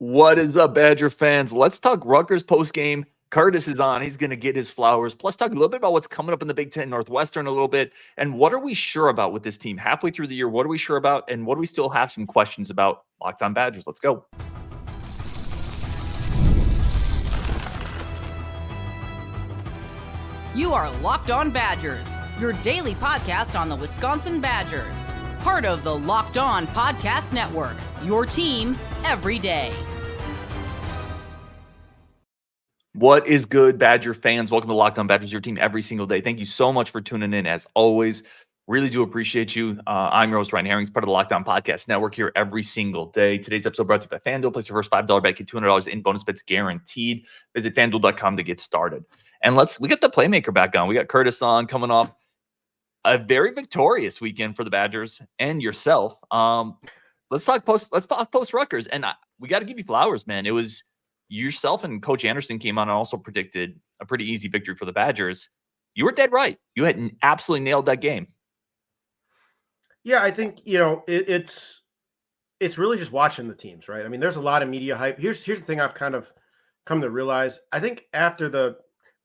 What is up, Badger fans? Let's talk Rutgers postgame. Curtis is on. He's going to get his flowers. Plus, talk a little bit about what's coming up in the Big Ten Northwestern a little bit. And what are we sure about with this team halfway through the year? What are we sure about? And what do we still have some questions about? Locked on Badgers. Let's go. You are Locked On Badgers, your daily podcast on the Wisconsin Badgers. Part of the Locked On Podcast Network, your team every day. What is good, Badger fans? Welcome to Locked On Badgers, your team every single day. Thank you so much for tuning in, as always. Really do appreciate you. I'm your host, Ryan Herrings, part of the Locked On Podcast Network here every single day. Today's episode brought to you by FanDuel. Place your first $5 bet, get $200 in bonus bets guaranteed. Visit FanDuel.com to get started. And we got the playmaker back on. We got Curtis on, coming off a very victorious weekend for the Badgers and yourself. Let's talk post Rutgers. And we got to give you flowers, man. It was yourself and Coach Anderson came on and also predicted a pretty easy victory for the Badgers. You were dead right. You had absolutely nailed that game. Yeah, I think, it's really just watching the teams, right? I mean, there's a lot of media hype. Here's the thing I've kind of come to realize. I think after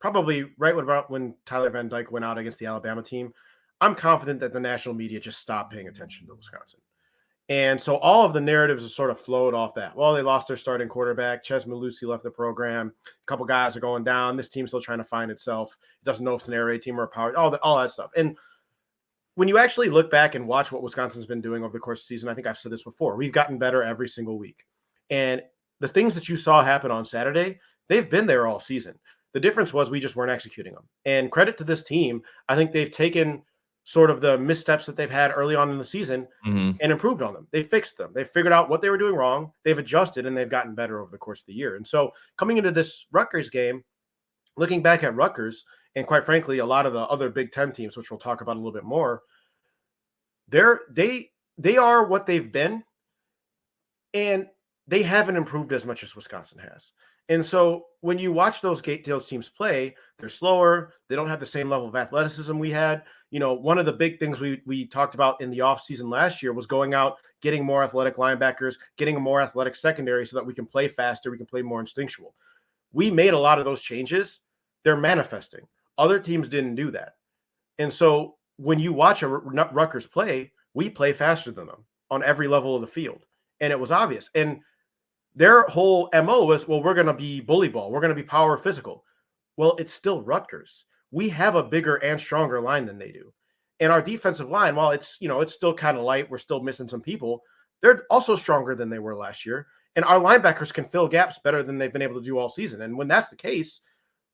probably right about when Tyler Van Dyke went out against the Alabama team, I'm confident that the national media just stopped paying attention to Wisconsin. And so all of the narratives have sort of flowed off that. Well, they lost their starting quarterback. Ches Malusi left the program. A couple guys are going down. This team's still trying to find itself. It doesn't know if it's an air raid team or a power, all that stuff. And when you actually look back and watch what Wisconsin's been doing over the course of the season, I think I've said this before, we've gotten better every single week. And the things that you saw happen on Saturday, they've been there all season. The difference was we just weren't executing them. And credit to this team, I think they've taken sort of the missteps that they've had early on in the season and improved on them. They fixed them. They figured out what they were doing wrong. They've adjusted, and they've gotten better over the course of the year. And so coming into this Rutgers game, looking back at Rutgers, and quite frankly, a lot of the other Big Ten teams, which we'll talk about a little bit more, they are what they've been, and they haven't improved as much as Wisconsin has. And so when you watch those teams play, they're slower. They don't have the same level of athleticism we had. One of the big things we talked about in the offseason last year was going out, getting more athletic linebackers, getting a more athletic secondary so that we can play faster, we can play more instinctual. We made a lot of those changes. They're manifesting. Other teams didn't do that. And so when you watch a Rutgers play, we play faster than them on every level of the field. And it was obvious. And their whole MO was, well, we're going to be bully ball. We're going to be power physical. Well, it's still Rutgers. We have a bigger and stronger line than they do. And our defensive line, while it's still kind of light, we're still missing some people, they're also stronger than they were last year. And our linebackers can fill gaps better than they've been able to do all season. And when that's the case,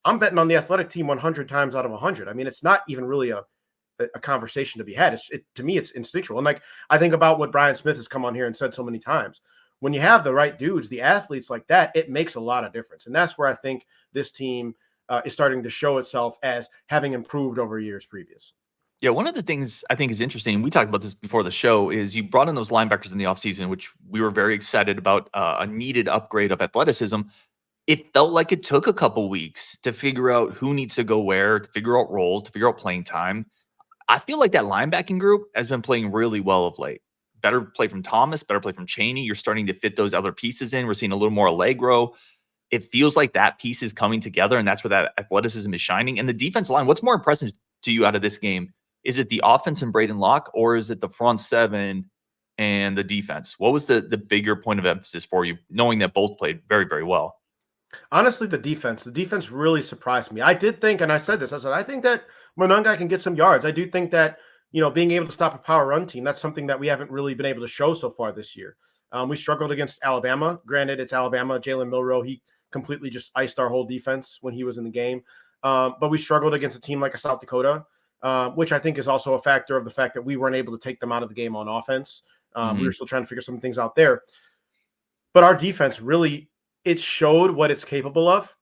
I'm betting on the athletic team 100 times out of 100. I mean, it's not even really a conversation to be had. To me, it's instinctual. And I think about what Brian Smith has come on here and said so many times. When you have the right dudes, the athletes like that, it makes a lot of difference. And that's where I think this team is starting to show itself as having improved over years previous. Yeah, one of the things I think is interesting, we talked about this before the show, is you brought in those linebackers in the offseason, which we were very excited about, a needed upgrade of athleticism. It felt like it took a couple weeks to figure out who needs to go where, to figure out roles, to figure out playing time. I feel like that linebacking group has been playing really well of late. Better play from Thomas, better play from Chaney. You're starting to fit those other pieces in. We're seeing a little more Allegro. It feels like that piece is coming together, and that's where that athleticism is shining. And the defense line, what's more impressive to you out of this game? Is it the offense and Braedyn Locke, or is it the front seven and the defense? What was the bigger point of emphasis for you, knowing that both played very, very well? Honestly, the defense really surprised me. I did think, and I said this, I think that Monungai can get some yards. I do think that, being able to stop a power run team, that's something that we haven't really been able to show so far this year. We struggled against Alabama. Granted, it's Alabama. Jalen Milroe, he completely just iced our whole defense when he was in the game. But we struggled against a team like a South Dakota, which I think is also a factor of the fact that we weren't able to take them out of the game on offense. We were still trying to figure some things out there. But our defense really, it showed what it's capable of.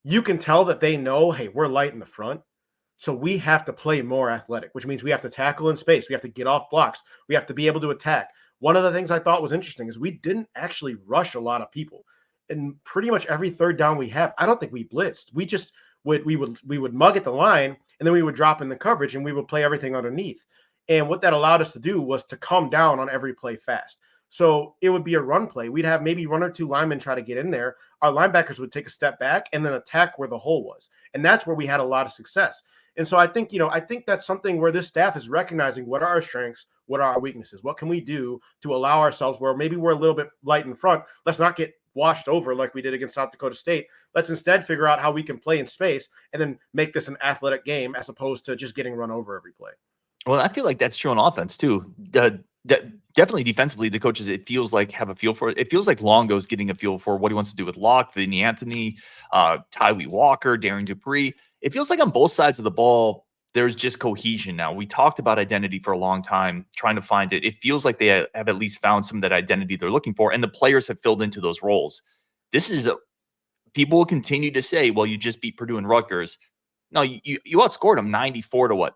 You can tell that they know, hey, we're light in the front. So we have to play more athletic, which means we have to tackle in space. We have to get off blocks. We have to be able to attack. One of the things I thought was interesting is we didn't actually rush a lot of people. And pretty much every third down we have, I don't think we blitzed. We just we would mug at the line, and then we would drop in the coverage, and we would play everything underneath. And what that allowed us to do was to come down on every play fast. So it would be a run play. We'd have maybe one or two linemen try to get in there. Our linebackers would take a step back and then attack where the hole was. And that's where we had a lot of success. And so I think, I think that's something where this staff is recognizing what are our strengths, what are our weaknesses, what can we do to allow ourselves where maybe we're a little bit light in front. Let's not get washed over like we did against South Dakota State. Let's instead figure out how we can play in space and then make this an athletic game as opposed to just getting run over every play. Well, I feel like that's true on offense too. Definitely defensively, the coaches, it feels like, have a feel for it. It feels like Longo's getting a feel for what he wants to do with Locke, Vinny Anthony, Tyree Walker, Darren Dupree. It feels like on both sides of the ball, there's just cohesion now. We talked about identity for a long time, trying to find it. It feels like they have at least found some of that identity they're looking for, and the players have filled into those roles. People will continue to say, well, you just beat Purdue and Rutgers. No, you outscored them 94 to what?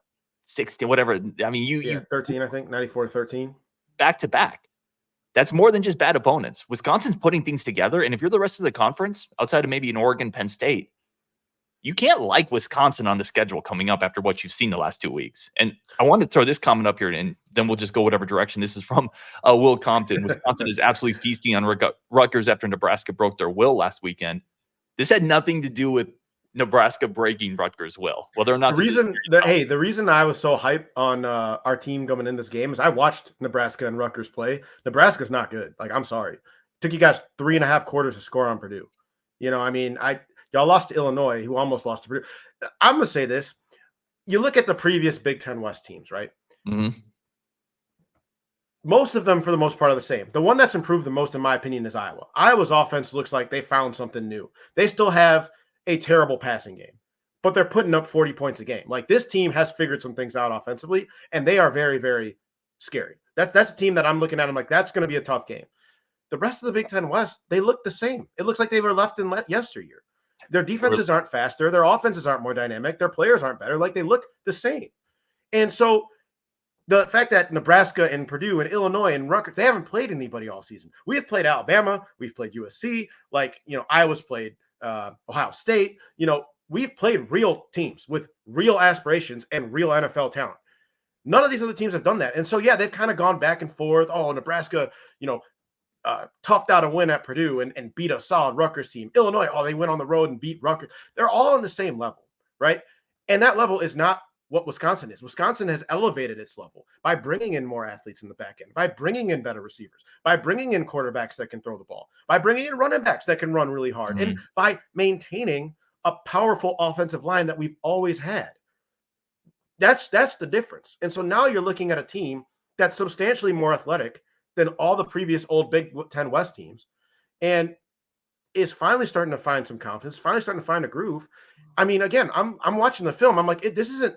60, whatever. I mean, you 13, I think 94-13 back to back. That's more than just bad opponents. Wisconsin's putting things together. And if you're the rest of the conference, outside of maybe an Oregon, Penn State, you can't like Wisconsin on the schedule coming up after what you've seen the last 2 weeks. And I want to throw this comment up here, and then we'll just go whatever direction. This is from Will Compton. Wisconsin is absolutely feasting on Rutgers after Nebraska broke their will last weekend. This had nothing to do with Nebraska breaking Rutgers' will. Whether or not the reason I was so hyped on our team coming in this game is I watched Nebraska and Rutgers play. Nebraska's not good. Like, I'm sorry. It took you guys 3.5 quarters to score on Purdue. Y'all lost to Illinois, who almost lost to Purdue. I'm gonna say this. You look at the previous Big Ten West teams, right? Mm-hmm. Most of them, for the most part, are the same. The one that's improved the most, in my opinion, is Iowa. Iowa's offense looks like they found something new. They still have a terrible passing game, but they're putting up 40 points a game. Like, this team has figured some things out offensively, and they are very, very scary. That's a team that I'm looking at. I'm like, that's going to be a tough game. The rest of the Big Ten West, they look the same. It looks like they were left in yesteryear. Their defenses aren't faster. Their offenses aren't more dynamic. Their players aren't better. Like, they look the same. And so the fact that Nebraska and Purdue and Illinois and Rutgers, they haven't played anybody all season. We have played Alabama. We've played USC. Iowa's played Ohio State. We've played real teams with real aspirations and real NFL talent. None of these other teams have done that. And so, yeah, they've kind of gone back and forth. Oh, Nebraska, toughed out a win at Purdue and beat a solid Rutgers team. Illinois, they went on the road and beat Rutgers. They're all on the same level, right? And that level is not what Wisconsin is. Wisconsin has elevated its level by bringing in more athletes in the back end, by bringing in better receivers, by bringing in quarterbacks that can throw the ball, by bringing in running backs that can run really hard, and by maintaining a powerful offensive line that we've always had. That's the difference. And so now you're looking at a team that's substantially more athletic than all the previous old Big Ten West teams, and is finally starting to find some confidence, finally starting to find a groove. I mean, again, I'm watching the film. I'm like, this isn't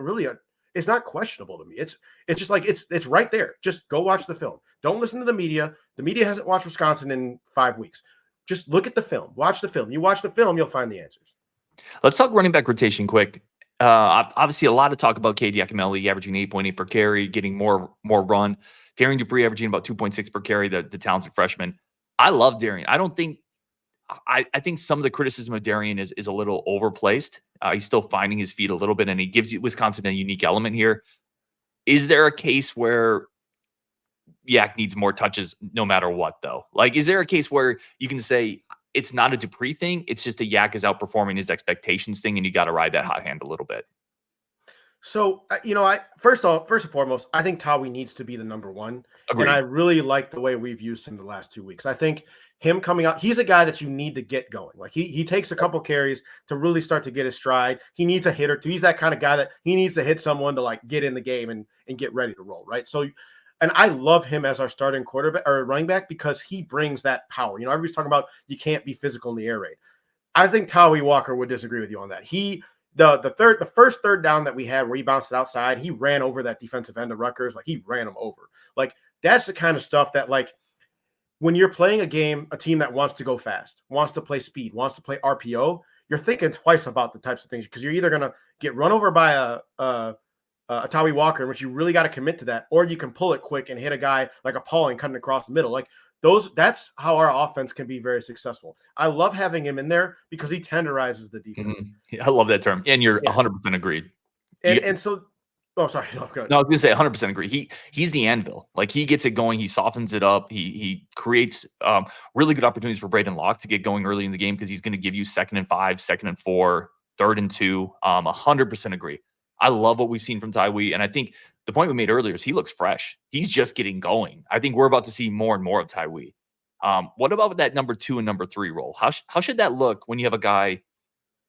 really it's not questionable to me. It's just like, it's right there. Just go watch the film. Don't listen to the media. The media hasn't watched Wisconsin in 5 weeks. Just look at the film. Watch the film. You watch the film, you'll find the answers. Let's talk running back rotation quick. Obviously, a lot of talk about K.D. Akinyele averaging 8.8 per carry, getting more run. Darren Dupree averaging about 2.6 per carry, the talented freshman. I love Darren. I think some of the criticism of Darren is a little overplaced. He's still finding his feet a little bit, and he gives Wisconsin a unique element here. Is there a case where Yak needs more touches no matter what, though? Like, is there a case where you can say it's not a Dupree thing, it's just a Yak is outperforming his expectations thing, and you got to ride that hot hand a little bit? So, first and foremost, I think Tawi needs to be the number one. Agreed. And I really like the way we've used him the last 2 weeks. I think him coming out, he's a guy that you need to get going. Like, he takes a couple carries to really start to get his stride. He needs a hit or two. He's that kind of guy that he needs to hit someone to, like, get in the game and get ready to roll, right? So, and I love him as our starting quarterback or running back because he brings that power. Everybody's talking about you can't be physical in the air raid. I think Tawi Walker would disagree with you on that. The first third down that we had where he bounced it outside, he ran over that defensive end of Rutgers. Like, he ran him over. Like, that's the kind of stuff that, like, when you're playing a team that wants to go fast, wants to play speed, wants to play RPO, you're thinking twice about the types of things because you're either going to get run over by a Tawi Walker, in which you really got to commit to that, or you can pull it quick and hit a guy like a Pauling cutting across the middle. Like, that's how our offense can be very successful. I love having him in there because he tenderizes the defense. I love that term. And you're 100% agreed. And so Oh, sorry. No, go ahead. No, I was gonna say 100% agree. He's the anvil. Like, he gets it going, he softens it up, he creates really good opportunities for Braedyn Locke to get going early in the game because he's gonna give you 2nd and 5, 2nd and 4, 3rd and 2. 100% agree. I love what we've seen from Tywee, and I think the point we made earlier is he looks fresh. He's just getting going. I think we're about to see more and more of Tywee. What about that number 2 and number 3 role? How should that look when you have a guy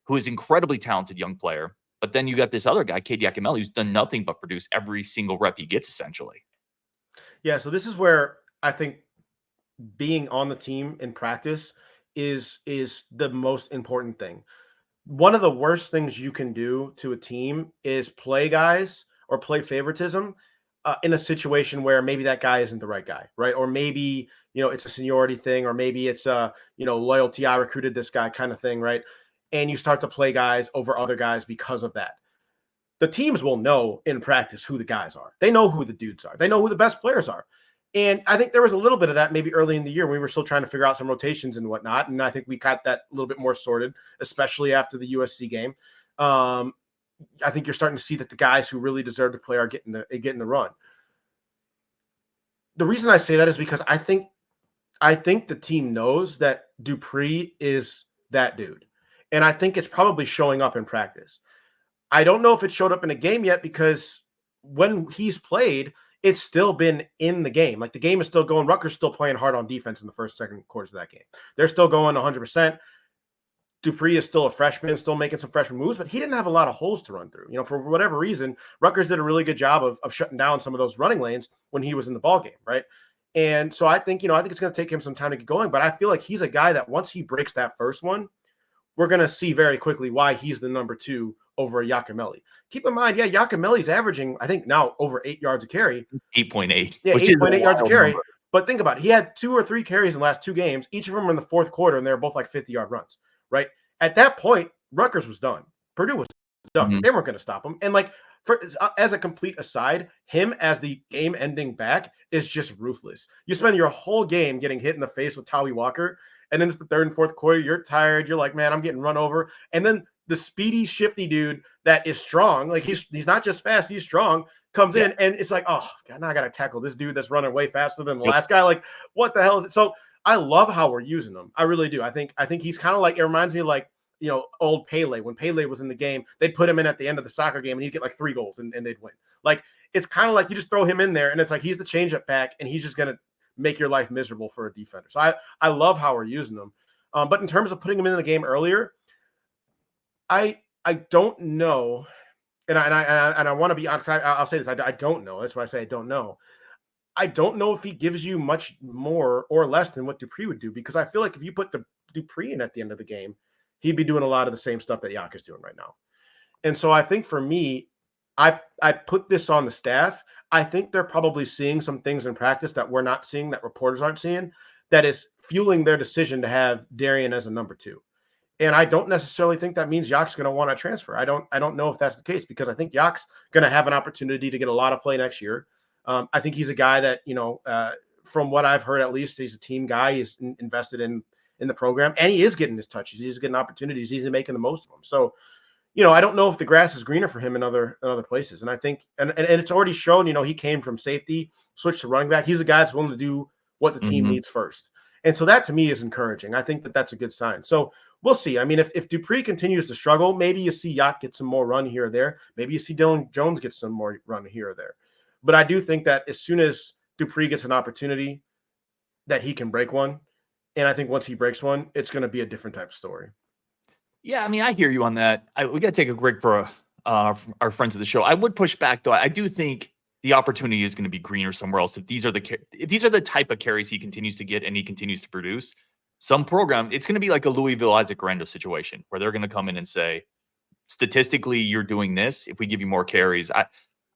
who is incredibly talented young player, but then you got this other guy, Cade Yakimelli, who's done nothing but produce every single rep he gets, essentially? Yeah, so this is where I think being on the team in practice is the most important thing. One of the worst things you can do to a team is play guys or play favoritism in a situation where maybe that guy isn't the right guy, right? Or maybe, it's a seniority thing, or maybe it's a, loyalty. I recruited this guy kind of thing, right? And you start to play guys over other guys because of that. The teams will know in practice who the guys are. They know who the dudes are. They know who the best players are. And I think there was a little bit of that maybe early in the year when we were still trying to figure out some rotations and whatnot. And I think we got that a little bit more sorted, especially after the USC game. I think you're starting to see that the guys who really deserve to play are getting the run. The reason I say that is because I think the team knows that Dupree is that dude. And I think it's probably showing up in practice. I don't know if it showed up in a game yet because when he's played, it's still been in the game. Like, the game is still going. Rutgers still playing hard on defense in the first, second quarters of that game. They're still going 100%. Dupree is still a freshman, still making some freshman moves, but he didn't have a lot of holes to run through. For whatever reason, Rutgers did a really good job of shutting down some of those running lanes when he was in the ball game, right? And so I think it's going to take him some time to get going, but I feel like he's a guy that once he breaks that first one, we're going to see very quickly why he's the number 2 over Yakimelli. Keep in mind, Yakimelli's averaging, I think now, over 8 yards a carry. 8.8. Yeah, which 8.8 yards a carry. Number. But think about it. He had 2 or 3 carries in the last 2 games. Each of them were in the fourth quarter, and they're both like 50-yard runs, right? At that point, Rutgers was done. Purdue was done. Mm-hmm. They weren't going to stop him. And as a complete aside, him as the game-ending back is just ruthless. You spend your whole game getting hit in the face with Tawee Walker, and then it's the 3rd and 4th quarter. You're tired. You're like, man, I'm getting run over. And then the speedy, shifty dude that is strong, like he's not just fast, he's strong, comes in, and it's like, oh, God, now I got to tackle this dude that's running way faster than the last guy. Like, what the hell is it? So I love how we're using him. I really do. I think he's kind of like, it reminds me of like, old Pele. When Pele was in the game, they'd put him in at the end of the soccer game and he'd get like 3 goals and they'd win. Like, it's kind of like you just throw him in there and it's like he's the change-up back and he's just going to make your life miserable for a defender. So I love how we're using him. But in terms of putting him in the game earlier, I don't know, and I want to be honest. I'll say this: I don't know. That's why I say I don't know. I don't know if he gives you much more or less than what Dupree would do, because I feel like if you put Dupree in at the end of the game, he'd be doing a lot of the same stuff that Yak is doing right now. And so I think for me, I put this on the staff. I think they're probably seeing some things in practice that we're not seeing, that reporters aren't seeing, that is fueling their decision to have Darian as a number 2. And I don't necessarily think that means Yak's going to want to transfer. I don't know if that's the case, because I think Yak's going to have an opportunity to get a lot of play next year. I think he's a guy that, from what I've heard, at least he's a team guy. He's invested in the program, and he is getting his touches. He's getting opportunities. He's making the most of them. So, I don't know if the grass is greener for him in other places. And I think, and it's already shown, he came from safety, switched to running back. He's a guy that's willing to do what the team needs first. And so that to me is encouraging. I think that that's a good sign. So we'll see. I mean, if Dupree continues to struggle, maybe you see Yak get some more run here or there. Maybe you see Dylan Jones get some more run here or there. But I do think that as soon as Dupree gets an opportunity, that he can break one. And I think once he breaks one, it's going to be a different type of story. Yeah, I mean, I hear you on that. We got to take a break for our friends of the show. I would push back, though. I do think the opportunity is going to be greener somewhere else. If these are the type of carries he continues to get and he continues to produce, some program, it's going to be like a Louisville Isaac Garendo situation where they're going to come in and say, statistically, you're doing this. If we give you more carries,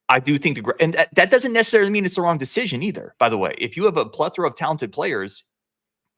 I do think and that doesn't necessarily mean it's the wrong decision either. By the way, if you have a plethora of talented players,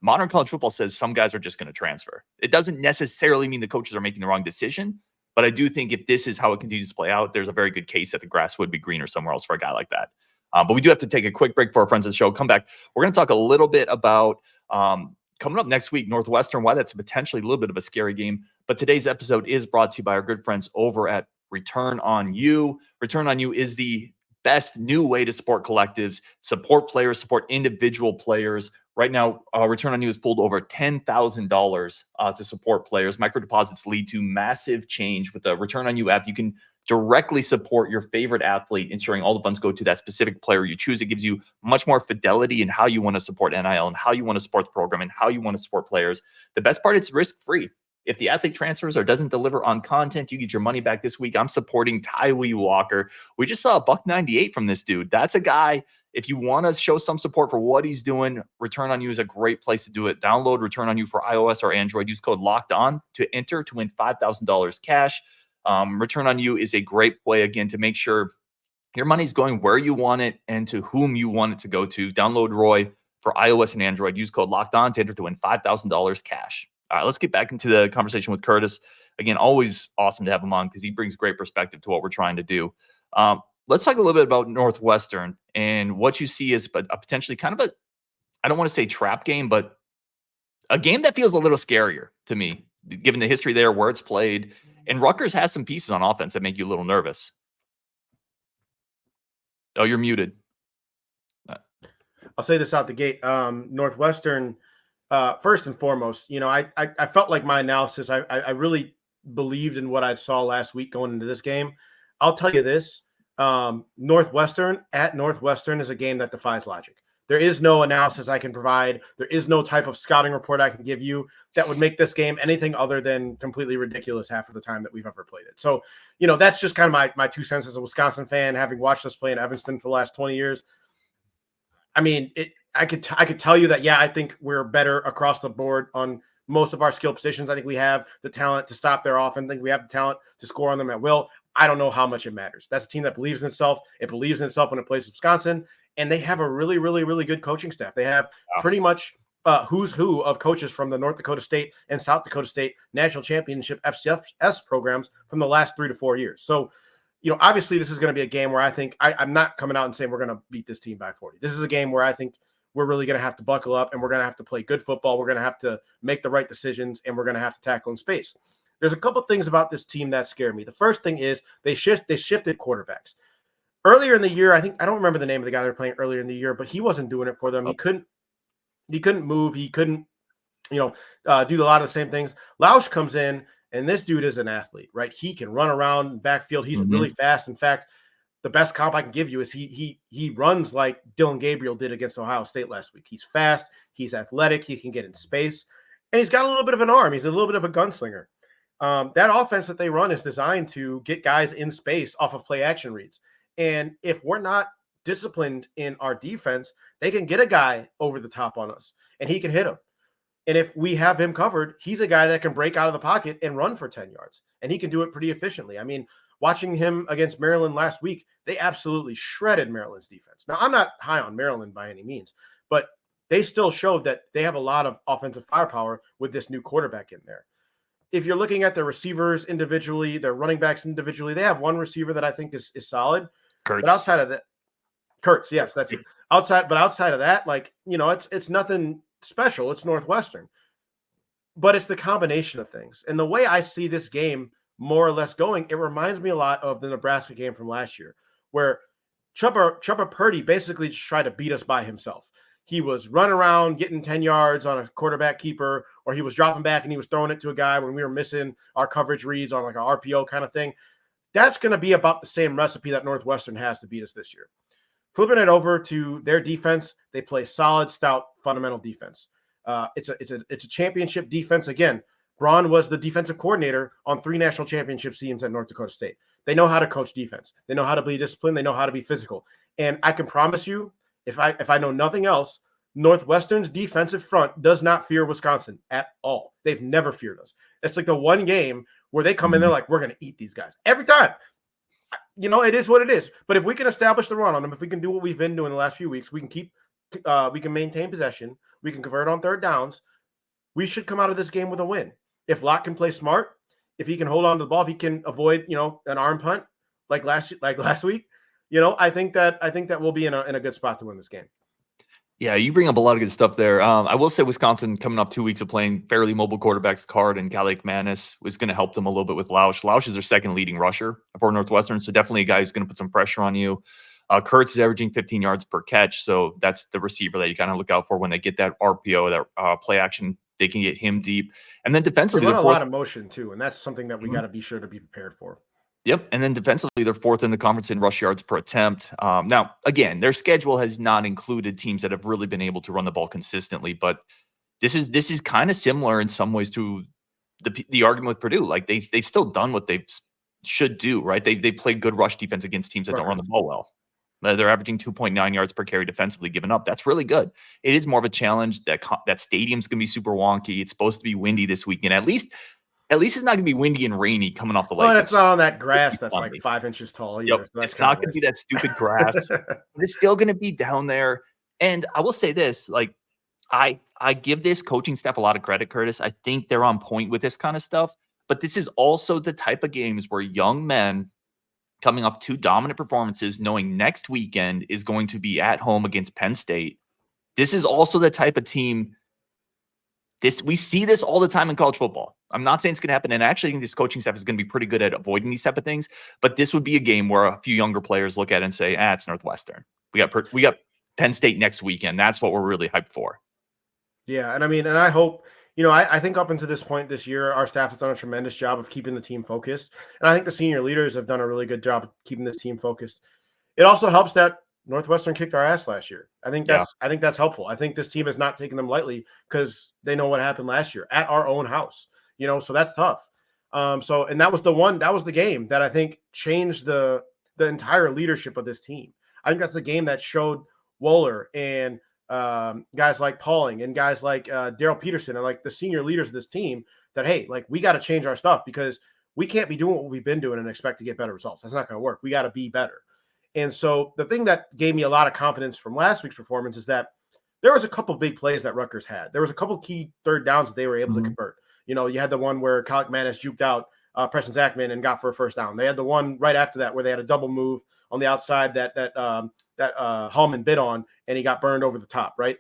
modern college football says some guys are just going to transfer. It doesn't necessarily mean the coaches are making the wrong decision, but I do think if this is how it continues to play out, there's a very good case that the grass would be greener somewhere else for a guy like that. But we do have to take a quick break for our friends of the show. Come back. We're going to talk a little bit about coming up next week, Northwestern, why that's potentially a little bit of a scary game. But today's episode is brought to you by our good friends over at Return on You. Return on You is the best new way to support collectives, support players, support individual players. Right now, Return on You has pulled over $10,000 to support players. Micro deposits lead to massive change. With the Return on You app, you can directly support your favorite athlete, ensuring all the funds go to that specific player you choose. It gives you much more fidelity in how you want to support NIL and how you want to support the program and how you want to support players. The best part, it's risk-free. If the athlete transfers or doesn't deliver on content, you get your money back this week. I'm supporting Tyree Walker. We just saw a $198 from this dude. That's a guy, if you want to show some support for what he's doing, Return on You is a great place to do it. Download Return on You for iOS or Android. Use code LOCKEDON to enter to win $5,000 cash. Return on You is a great way, again, to make sure your money's going where you want it and to whom you want it to go to. Download Roy for iOS and Android. Use code LOCKEDON to enter to win $5,000 cash. All right, let's get back into the conversation with Curtis. Again, always awesome to have him on because he brings great perspective to what we're trying to do. Let's talk a little bit about Northwestern and what you see as a potentially kind of a, I don't want to say trap game, but a game that feels a little scarier to me, given the history there, where it's played. And Rutgers has some pieces on offense that make you a little nervous. Oh, you're muted. I'll say this out the gate. Northwestern, first and foremost, I felt like my analysis, I really believed in what I saw last week going into this game. I'll tell you this, Northwestern at Northwestern is a game that defies logic. There is no analysis I can provide. There is no type of scouting report I can give you that would make this game anything other than completely ridiculous half of the time that we've ever played it. So, that's just kind of my 2 cents as a Wisconsin fan, having watched us play in Evanston for the last 20 years. I mean, I could tell you that, yeah, I think we're better across the board on most of our skill positions. I think we have the talent to stop their offense. I think we have the talent to score on them at will. I don't know how much it matters. That's a team that believes in itself. It believes in itself when it plays Wisconsin, and they have a really, really, really good coaching staff. They have pretty much who's who of coaches from the North Dakota State and South Dakota State national championship FCS programs from the last 3 to 4 years. So, obviously this is going to be a game where I think I'm not coming out and saying we're going to beat this team by 40. This is a game where I think we're really going to have to buckle up and we're going to have to play good football. We're going to have to make the right decisions and we're going to have to tackle in space. There's a couple of things about this team that scare me. The first thing is they shifted quarterbacks. Earlier in the year, I don't remember the name of the guy they were playing earlier in the year, but he wasn't doing it for them. He couldn't move. He couldn't, do a lot of the same things. Lausch comes in, and this dude is an athlete, right? He can run around in backfield. He's really fast. In fact, the best comp I can give you is he runs like Dylan Gabriel did against Ohio State last week. He's fast. He's athletic. He can get in space, and he's got a little bit of an arm. He's a little bit of a gunslinger. That offense that they run is designed to get guys in space off of play action reads. And if we're not disciplined in our defense, they can get a guy over the top on us and he can hit him. And if we have him covered, he's a guy that can break out of the pocket and run for 10 yards. And he can do it pretty efficiently. I mean, watching him against Maryland last week, they absolutely shredded Maryland's defense. Now, I'm not high on Maryland by any means, but they still showed that they have a lot of offensive firepower with this new quarterback in there. If you're looking at their receivers individually, their running backs individually, they have one receiver that I think is solid. Kurtz. But outside of that, Kurtz, yes, that's it. Outside of that, it's nothing special. It's Northwestern. But it's the combination of things. And the way I see this game more or less going, it reminds me a lot of the Nebraska game from last year, where Chubba Purdy basically just tried to beat us by himself. He was running around getting 10 yards on a quarterback keeper, or he was dropping back and he was throwing it to a guy when we were missing our coverage reads on like an RPO kind of thing. That's going to be about the same recipe that Northwestern has to beat us this year. Flipping it over to their defense, they play solid, stout, fundamental defense. It's a championship defense. Again, Braun was the defensive coordinator on 3 national championship teams at North Dakota State. They know how to coach defense. They know how to be disciplined. They know how to be physical. And I can promise you, if I know nothing else, Northwestern's defensive front does not fear Wisconsin at all. They've never feared us. It's like the one game where they come in, they're like, we're going to eat these guys every time. It is what it is. But if we can establish the run on them, if we can do what we've been doing the last few weeks, we can maintain possession. We can convert on third downs. We should come out of this game with a win. If Locke can play smart, if he can hold on to the ball, if he can avoid, an arm punt like last week, I think that we'll be in a good spot to win this game. Yeah, you bring up a lot of good stuff there. I will say Wisconsin coming off 2 weeks of playing fairly mobile quarterbacks, Card and Kalik Manis, was going to help them a little bit with Lausch. Lausch is their second leading rusher for Northwestern, so definitely a guy who's going to put some pressure on you. Kurtz is averaging 15 yards per catch, so that's the receiver that you kind of look out for when they get that RPO, that play action. They can get him deep. And then They defensively, run they're a fourth. lot of motion too, and that's something that we got to be sure to be prepared for. Yep. And then defensively, they're fourth in the conference in rush yards per attempt. Now, again, their schedule has not included teams that have really been able to run the ball consistently, but this is kind of similar in some ways to the argument with Purdue. Like they've still done what they should do, right? They played good rush defense against teams that don't run the ball well. They're averaging 2.9 yards per carry defensively given up. That's really good. It is more of a challenge. That stadium's going to be super wonky. It's supposed to be windy this weekend. At least it's not going to be windy and rainy coming off the lake. Well, it's not on that grass be that's funny. like 5 inches tall either. Yep. So It's not going to be that stupid grass. But it's still going to be down there. And I will say this, like I give this coaching staff a lot of credit, Curtis. I think they're on point with this kind of stuff. But this is also the type of games where young men coming off 2 dominant performances, knowing next weekend is going to be at home against Penn State. This is also the type of team. We see this all the time in college football. I'm not saying it's going to happen, and I actually think this coaching staff is going to be pretty good at avoiding these type of things. But this would be a game where a few younger players look at it and say, it's Northwestern. We got Penn State next weekend. That's what we're really hyped for. Yeah, and I mean, and I hope, I think up until this point this year, our staff has done a tremendous job of keeping the team focused. And I think the senior leaders have done a really good job of keeping this team focused. It also helps that Northwestern kicked our ass last year. I think that's helpful. I think this team has not taken them lightly because they know what happened last year at our own house, so that's tough. And that was the game that I think changed the entire leadership of this team. I think that's the game that showed Wohler and guys like Pauling and guys like Daryl Peterson and like the senior leaders of this team that, hey, like we got to change our stuff because we can't be doing what we've been doing and expect to get better results. That's not going to work. We got to be better. And so the thing that gave me a lot of confidence from last week's performance is that there was a couple big plays that Rutgers had. There was a couple key third downs that they were able to convert. You had the one where Kalik Manis juked out Preston Zachman and got for a first down. They had the one right after that where they had a double move on the outside that Hallman bid on, and he got burned over the top, right?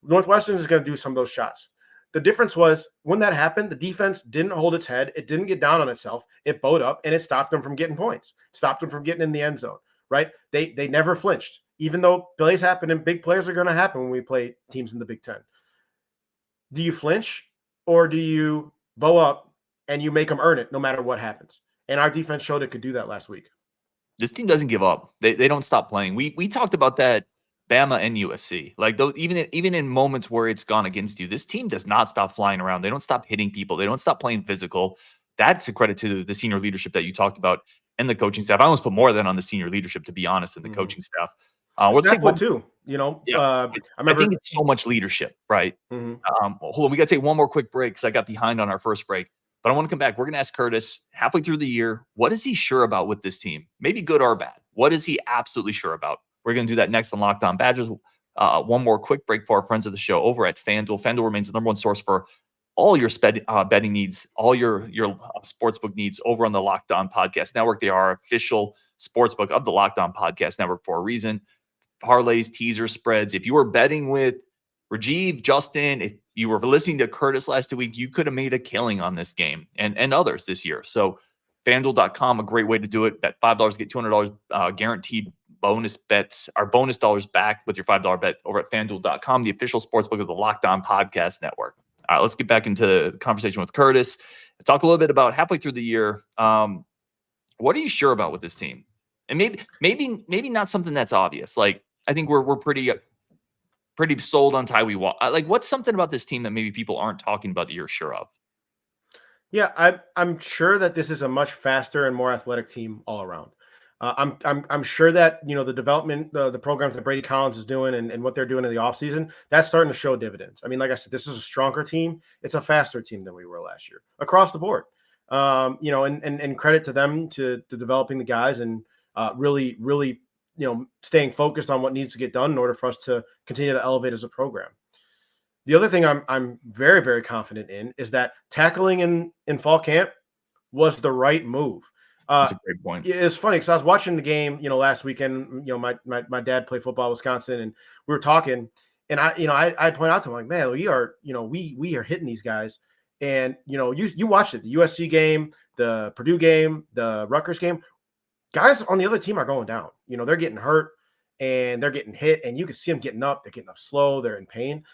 Northwestern is going to do some of those shots. The difference was when that happened, the defense didn't hold its head. It didn't get down on itself. It bowed up, and it stopped them from getting points, stopped them from getting in the end zone, right? They never flinched, even though plays happen and big plays are going to happen when we play teams in the Big Ten. Do you flinch or do you bow up and you make them earn it no matter what happens? And our defense showed it could do that last week. This team doesn't give up. They don't stop playing. We talked about that Bama and USC. Like even in moments where it's gone against you, this team does not stop flying around. They don't stop hitting people. They don't stop playing physical. That's a credit to the senior leadership that you talked about and the coaching staff. I almost put more than on the senior leadership, to be honest, than the coaching staff. Let's take one too. I think it's so much leadership, right? Hold on, we got to take one more quick break because I got behind on our first break. But I want to come back. We're going to ask Curtis halfway through the year, what is he sure about with this team? Maybe good or bad. What is he absolutely sure about? We're going to do that next on Locked On Badgers. One more quick break for our friends of the show over at FanDuel. FanDuel remains the number one source for all your betting needs, all your sportsbook needs over on the Locked On Podcast Network. They are official sportsbook of the Locked On Podcast Network for a reason. Parlays, teasers, spreads. If you were betting with Rajiv, Justin, if you were listening to Curtis last week, you could have made a killing on this game and others this year. So FanDuel.com, a great way to do it. Bet $5, get $200 guaranteed bonus bets, our bonus dollars back with your $5 bet over at FanDuel.com, the official sportsbook of the Locked On Podcast Network. All right, let's get back into the conversation with Curtis. Talk a little bit about halfway through the year. What are you sure about with this team? And maybe not something that's obvious. Like I think we're pretty sold on Tyree Wall. Like, what's something about this team that maybe people aren't talking about that you're sure of? Yeah, I'm sure that this is a much faster and more athletic team all around. I'm sure that the development, the programs that Brady Collins is doing and what they're doing in the offseason, that's starting to show dividends. I mean, like I said, this is a stronger team. It's a faster team than we were last year across the board. And credit to them to developing the guys and really staying focused on what needs to get done in order for us to continue to elevate as a program. The other thing I'm very, very confident in is that tackling in fall camp was the right move. That's a great point. It's funny because I was watching the game, last weekend. My dad played football in Wisconsin, and we were talking, and I point out to him like, man, we are hitting these guys, and you watched it, the USC game, the Purdue game, the Rutgers game. Guys on the other team are going down. They're getting hurt and they're getting hit, and you can see them getting up. They're getting up slow. They're in pain.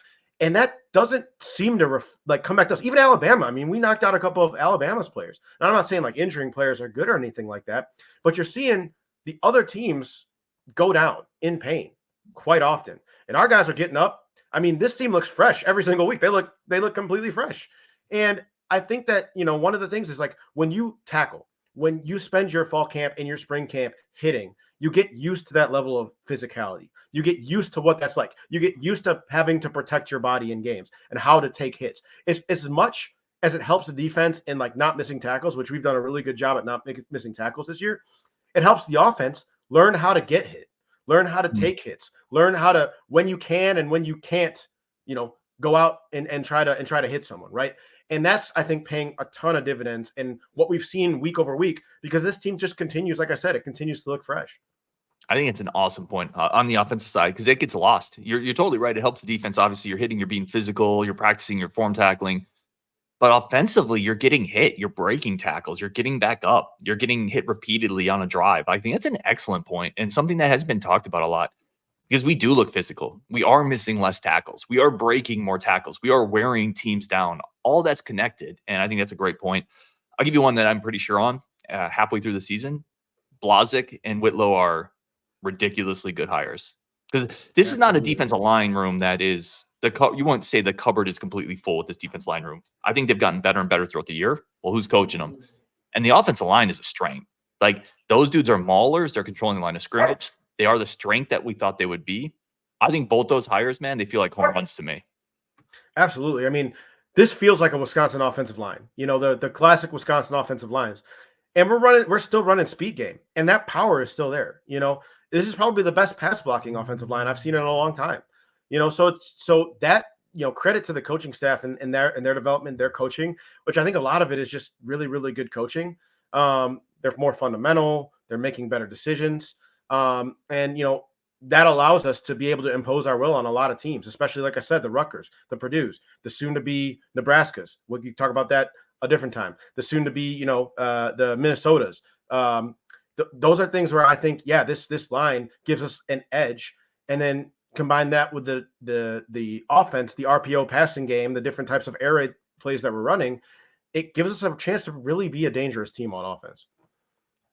And that doesn't seem to come back to us. Even Alabama. I mean, we knocked out a couple of Alabama's players. And I'm not saying like injuring players are good or anything like that, but you're seeing the other teams go down in pain quite often. And our guys are getting up. I mean, this team looks fresh every single week. They look completely fresh. And I think that, one of the things is like when you tackle, when you spend your fall camp and your spring camp hitting, you get used to that level of physicality. You get used to what that's like. You get used to having to protect your body in games and how to take hits. It's as much as it helps the defense in like not missing tackles, which we've done a really good job at not missing tackles this year. It helps the offense learn how to get hit, learn how to take hits, learn how to, when you can and when you can't, go out and try to hit someone, right? And that's, I think, paying a ton of dividends in what we've seen week over week, because this team just continues, like I said, it continues to look fresh. I think it's an awesome point on the offensive side because it gets lost. You're totally right. It helps the defense. Obviously, you're hitting, you're being physical, you're practicing your form tackling. But offensively, you're getting hit, you're breaking tackles, you're getting back up, you're getting hit repeatedly on a drive. I think that's an excellent point and something that has been talked about a lot because we do look physical. We are missing less tackles. We are breaking more tackles. We are wearing teams down. All that's connected. And I think that's a great point. I'll give you one that I'm pretty sure on halfway through the season. Blazik and Whitlow are ridiculously good hires because this is not a defensive line room that is you won't say the cupboard is completely full with this defense line room. I think they've gotten better and better throughout the year. Well, who's coaching them? And the offensive line is a strength. Like those dudes are maulers. They're controlling the line of scrimmage. They are the strength that we thought they would be. I think both those hires, man, they feel like home runs to me. Absolutely. I mean, this feels like a Wisconsin offensive line, the classic Wisconsin offensive lines. And we're still running speed game, and that power is still there. This is probably the best pass blocking offensive line I've seen in a long time. So that, credit to the coaching staff and their development, their coaching, which I think a lot of it is just really, really good coaching. They're more fundamental. They're making better decisions. And that allows us to be able to impose our will on a lot of teams, especially, like I said, the Rutgers, the Purdue's, the soon-to-be Nebraskas. We can talk about that a different time. The soon-to-be, the Minnesotas. Those are things where I think, yeah, this line gives us an edge, and then combine that with the offense, the RPO passing game, the different types of air raid plays that we're running. It gives us a chance to really be a dangerous team on offense.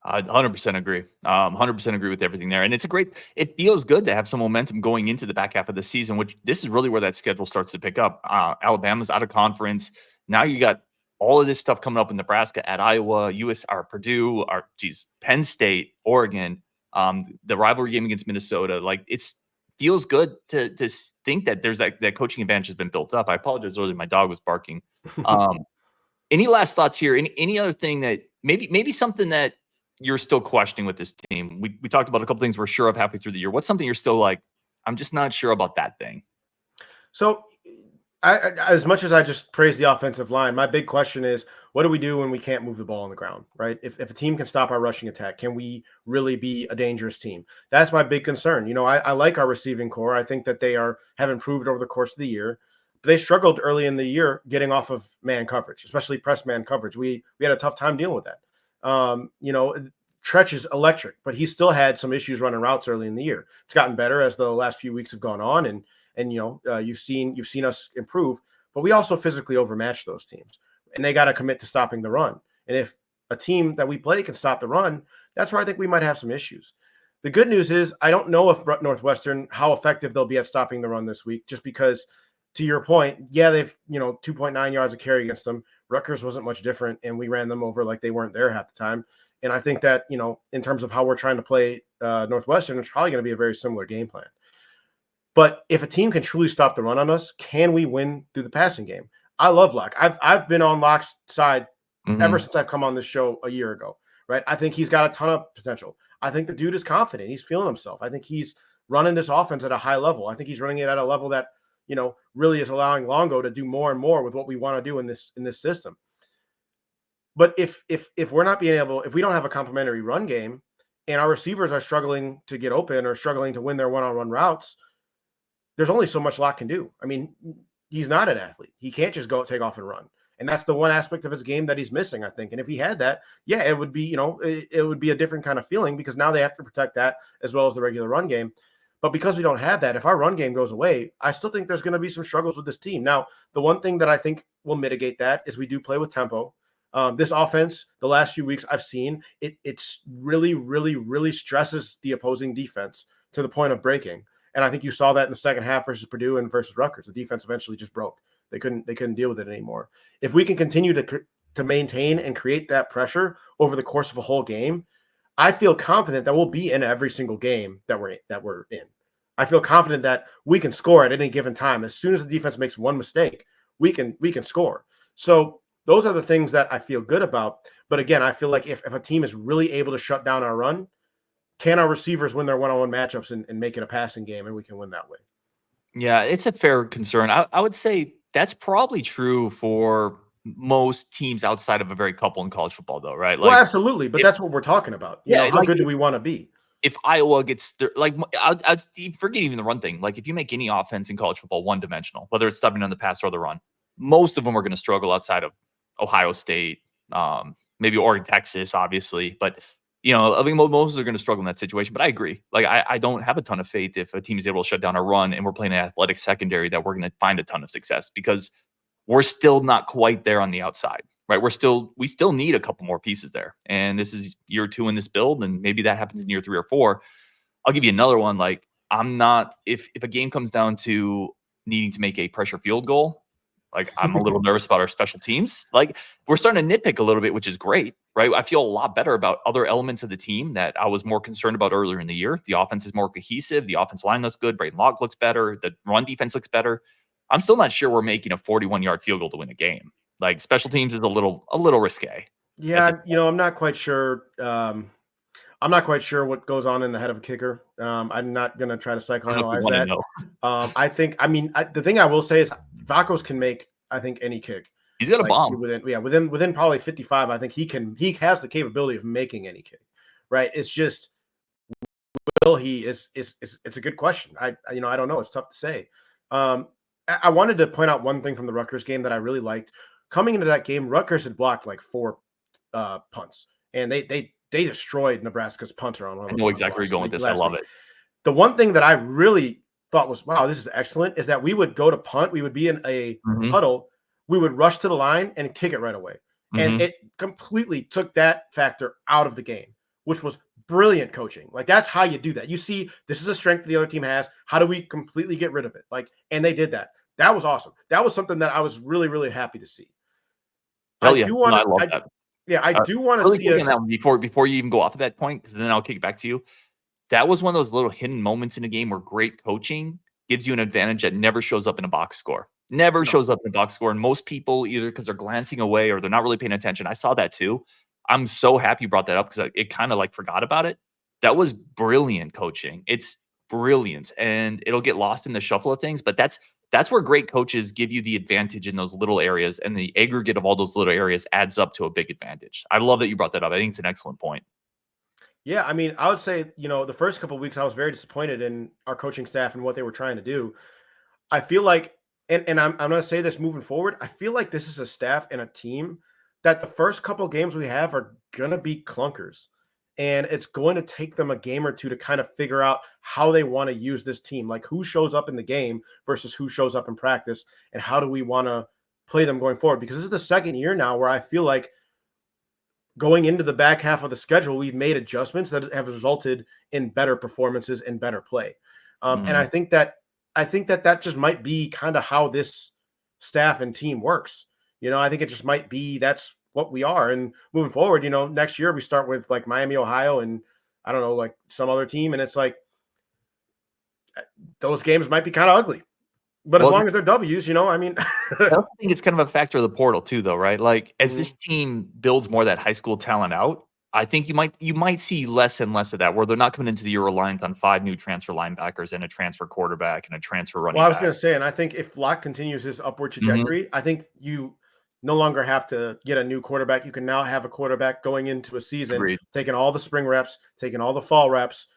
I 100% agree. 100% agree with everything there. And it feels good to have some momentum going into the back half of the season, which this is really where that schedule starts to pick up. Alabama's out of conference. Now you got all of this stuff coming up in Nebraska, at Iowa, Purdue, Penn State, Oregon, the rivalry game against Minnesota. Like it feels good to think that there's that coaching advantage has been built up. I apologize earlier. My dog was barking. Any last thoughts here? Any other thing that maybe something that you're still questioning with this team? We talked about a couple things we're sure of halfway through the year. What's something you're still like, I'm just not sure about that thing? So I as much as I just praise the offensive line, my big question is, what do we do when we can't move the ball on the ground, right? If a team can stop our rushing attack, can we really be a dangerous team? That's my big concern. I like our receiving core. I think that they have improved over the course of the year. They struggled early in the year getting off of man coverage, especially press man coverage. We had a tough time dealing with that. Tretch is electric, but he still had some issues running routes early in the year. It's gotten better as the last few weeks have gone on, and you've seen us improve. But we also physically overmatch those teams, and they got to commit to stopping the run. And if a team that we play can stop the run, that's where I think we might have some issues. The good news is I don't know if Northwestern, how effective they'll be at stopping the run this week, just because, to your point, yeah, they've 2.9 yards of carry against them. Rutgers wasn't much different, and we ran them over like they weren't there half the time. And I think that, in terms of how we're trying to play Northwestern, it's probably going to be a very similar game plan. But if a team can truly stop the run on us, can we win through the passing game? I love Locke. I've been on Locke's side ever since I've come on this show a year ago, right? I think he's got a ton of potential. I think the dude is confident. He's feeling himself. I think he's running this offense at a high level. I think he's running it at a level that, really is allowing Longo to do more and more with what we want to do in this system. But if we're not being able, if we don't have a complementary run game, and our receivers are struggling to get open or struggling to win their one-on-one routes, there's only so much Locke can do. I mean, he's not an athlete. He can't just go take off and run. And that's the one aspect of his game that he's missing, I think. And if he had that, yeah, it would be, it would be a different kind of feeling, because now they have to protect that as well as the regular run game. But because we don't have that, if our run game goes away, I still think there's going to be some struggles with this team. Now, the one thing that I think will mitigate that is we do play with tempo. This offense, the last few weeks I've seen, it's really, really, really stresses the opposing defense to the point of breaking. And I think you saw that in the second half versus Purdue and versus Rutgers. The defense eventually just broke. They couldn't deal with it anymore. If we can continue to maintain and create that pressure over the course of a whole game, I feel confident that we'll be in every single game that we're in. I feel confident that we can score at any given time. As soon as the defense makes one mistake, we can score. So those are the things that I feel good about. But again, I feel like if a team is really able to shut down our run, can our receivers win their one-on-one matchups and make it a passing game, and we can win that way? Yeah, it's a fair concern. I would say that's probably true for most teams outside of a very couple in college football, though, right? Well, Like, absolutely, but that's what we're talking about. Yeah, How like, good do we want to be? if Iowa gets like, I'd forget even the run thing. Like, if you make any offense in college football one-dimensional, whether it's stopping on the pass or the run, most of them are going to struggle outside of Ohio State, maybe Oregon, Texas, obviously. But I think most are going to struggle in that situation. But I agree. Like, I don't have a ton of faith if a team is able to shut down a run and we're playing an athletic secondary that we're going to find a ton of success, because we're still not quite there on the outside, right? We still need a couple more pieces there. And this is year 2 in this build, and maybe that happens in year 3 or 4. I'll give you another one. Like, I'm not, if a game comes down to needing to make a pressure field goal, like, I'm a little nervous about our special teams. Like, we're starting to nitpick a little bit, which is great, right? I feel a lot better about other elements of the team that I was more concerned about earlier in the year. The offense is more cohesive. The offensive line looks good. Braedyn Locke looks better. The run defense looks better. I'm still not sure we're making a 41-yard field goal to win a game. Like, special teams is a little risque. Yeah, I'm not quite sure. I'm not quite sure what goes on in the head of a kicker. I'm not going to try to psychoanalyze that. The thing I will say is Vacos can make, I think, any kick. He's got a bomb. Within probably 55, I think he has the capability of making any kick. Right? It's just, will he? It's a good question. I don't know. It's tough to say. I wanted to point out one thing from the Rutgers game that I really liked. Coming into that game, Rutgers had blocked like 4 punts, and they destroyed Nebraska's punter on one. I know exactly where you're going with this. I love it. The one thing that I really thought was, wow, this is excellent, is that we would go to punt. We would be in a huddle. We would rush to the line and kick it right away. And it completely took that factor out of the game, which was brilliant coaching. Like, that's how you do that. You see, this is a strength the other team has. How do we completely get rid of it? Like, and they did that. That was awesome. That was something that I was really, really happy to see. I love that. Yeah, I do want to really see us, that before you even go off of that point, because then I'll kick it back to you. That was one of those little hidden moments in a game where great coaching gives you an advantage that never shows up in a box score. Shows up in a box score. And most people, either because they're glancing away or they're not really paying attention. I saw that too. I'm so happy you brought that up, because it kind of like forgot about it. That was brilliant coaching. It's brilliant, and it'll get lost in the shuffle of things. But that's where great coaches give you the advantage in those little areas, and the aggregate of all those little areas adds up to a big advantage. I love that you brought that up. I think it's an excellent point. Yeah, I mean, I would say, the first couple of weeks I was very disappointed in our coaching staff and what they were trying to do. I feel like, and I'm going to say this moving forward, I feel like this is a staff and a team that the first couple of games we have are going to be clunkers. And it's going to take them a game or two to kind of figure out how they want to use this team, like who shows up in the game versus who shows up in practice, and how do we want to play them going forward? Because this is the second year now where I feel like going into the back half of the schedule, we've made adjustments that have resulted in better performances and better play. And I think that just might be kind of how this staff and team works. I think it just might be that's what we are. And moving forward, next year we start with like Miami, Ohio, and I don't know, like some other team. And it's like those games might be kind of ugly. But as long as they're W's, I mean. I also think it's kind of a factor of the portal too, though, right? Like, as this team builds more of that high school talent out, I think you might see less and less of that, where they're not coming into the year reliant on 5 new transfer linebackers and a transfer quarterback and a transfer running back. Well, I was going to say, and I think if Locke continues his upward trajectory, I think no longer have to get a new quarterback. You can now have a quarterback going into a season, Agreed. taking all the spring reps, taking all the fall reps.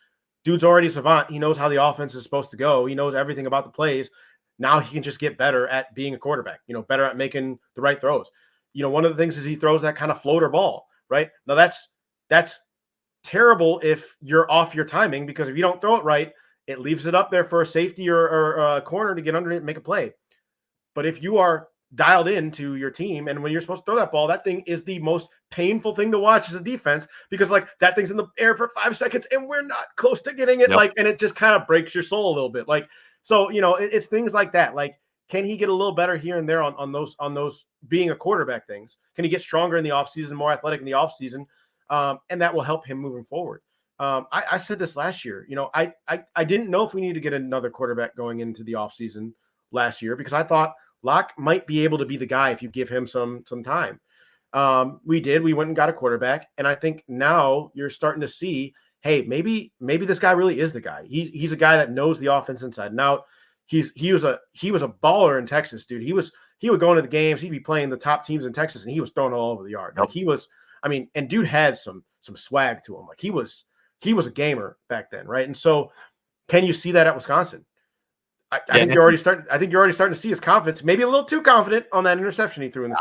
Dude's already savant. He knows how the offense is supposed to go. He knows everything about the plays. Now he can just get better at being a quarterback, better at making the right throws. One of the things is he throws that kind of floater ball, right? Now that's terrible if you're off your timing, because if you don't throw it right, it leaves it up there for a safety or a corner to get under it and make a play. But if you are dialed into your team, and when you're supposed to throw that ball, that thing is the most painful thing to watch as a defense, because like that thing's in the air for 5 seconds and we're not close to getting it. Yep. And it just kind of breaks your soul a little bit. So it's things like that. Like, can he get a little better here and there on those being a quarterback things? Can he get stronger in the offseason, more athletic in the offseason? And that will help him moving forward. I said this last year. I didn't know if we needed to get another quarterback going into the offseason last year, because I thought Locke might be able to be the guy if you give him some time. We did. We went and got a quarterback, and I think now you're starting to see, hey, maybe this guy really is the guy. He's a guy that knows the offense inside and out. He was a baller in Texas, dude. He would go into the games. He'd be playing the top teams in Texas, and he was throwing all over the yard. Yep. Like he was. I mean, and dude had some swag to him. Like he was a gamer back then, right? And so, can you see that at Wisconsin? I think you're already starting to see his confidence, maybe a little too confident on that interception he threw in the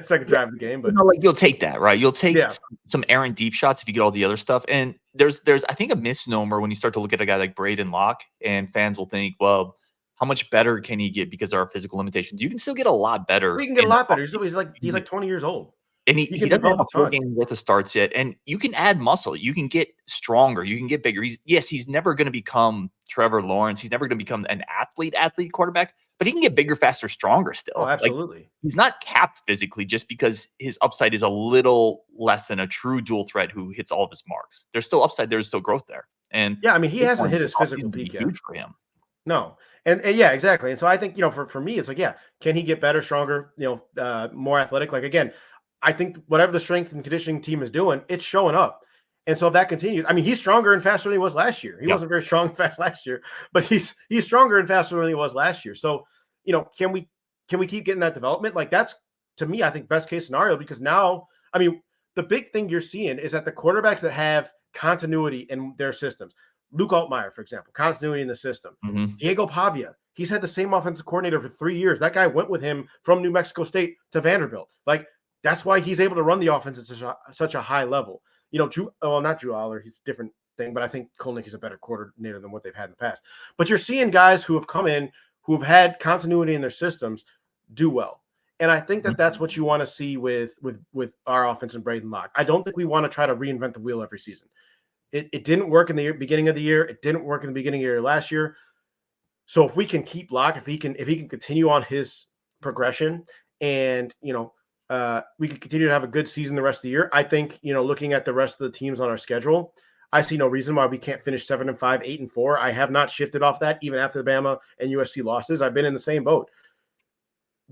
second drive of the game. But you'll take that, right? You'll take some errant deep shots if you get all the other stuff. And there's I think a misnomer when you start to look at a guy like Braedyn Locke, and fans will think, well, how much better can he get because of our physical limitations? You can still get a lot better. He can get a lot better. He's like 20 years old. And he doesn't have a full game worth of starts yet. And you can add muscle. You can get stronger. You can get bigger. He's never going to become Trevor Lawrence. He's never going to become an athlete quarterback, but he can get bigger, faster, stronger still. Oh, absolutely. Like, he's not capped physically just because his upside is a little less than a true dual threat who hits all of his marks. There's still upside. There's still growth there. And yeah, I mean, he hasn't hit his physical peak yet. Huge for him. No. And yeah, exactly. And so I think, for me, it's like, yeah, can he get better, stronger, more athletic? Like, again, I think whatever the strength and conditioning team is doing, it's showing up. And so if that continues, I mean, he's stronger and faster than he was last year. He wasn't very strong and fast last year, but he's stronger and faster than he was last year. So, can we keep getting that development? Like, that's, to me, I think, best case scenario, because now, I mean, the big thing you're seeing is that the quarterbacks that have continuity in their systems, Luke Altmaier, for example, continuity in the system. Mm-hmm. Diego Pavia, he's had the same offensive coordinator for 3 years. That guy went with him from New Mexico State to Vanderbilt. Like, that's why he's able to run the offense at such a high level. Not Drew Aller, he's a different thing, but I think Kolnick is a better coordinator than what they've had in the past. But you're seeing guys who have come in, who have had continuity in their systems, do well. And I think that that's what you want to see with our offense and Braedyn Locke. I don't think we want to try to reinvent the wheel every season. It didn't work in the beginning of the year. It didn't work in the beginning of the year last year. So if we can keep Locke, if he can continue on his progression, and we could continue to have a good season the rest of the year, I think, looking at the rest of the teams on our schedule, I see no reason why we can't finish 7-5, 8-4. I have not shifted off that even after the Bama and USC losses. I've been in the same boat.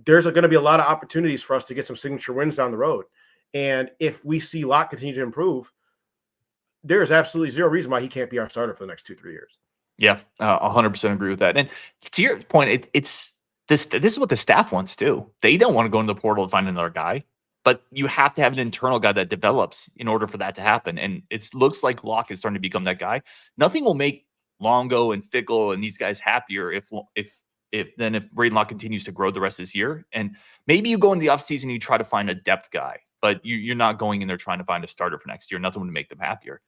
There's going to be a lot of opportunities for us to get some signature wins down the road. And if we see Locke continue to improve, there's absolutely zero reason why he can't be our starter for the next 2-3 years. Yeah, 100% agree with that. And to your point, it's this is what the staff wants too. They don't want to go into the portal and find another guy, but you have to have an internal guy that develops in order for that to happen. And it looks like Locke is starting to become that guy. Nothing will make Longo and Fickle and these guys happier if Braedyn Locke continues to grow the rest of this year. And maybe you go in the offseason and you try to find a depth guy, but you're not going in there trying to find a starter for next year. Nothing would make them happier.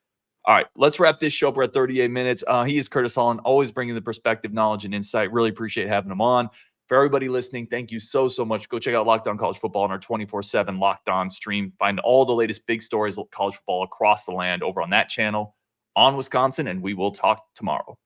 All right, let's wrap this show up. We're at 38 minutes. He is Curtis Holland, always bringing the perspective, knowledge, and insight. Really appreciate having him on. For everybody listening, thank you so much. Go check out Locked On College Football on our 24/7 Locked On stream. Find all the latest big stories of college football across the land over on that channel on Wisconsin, and we will talk tomorrow.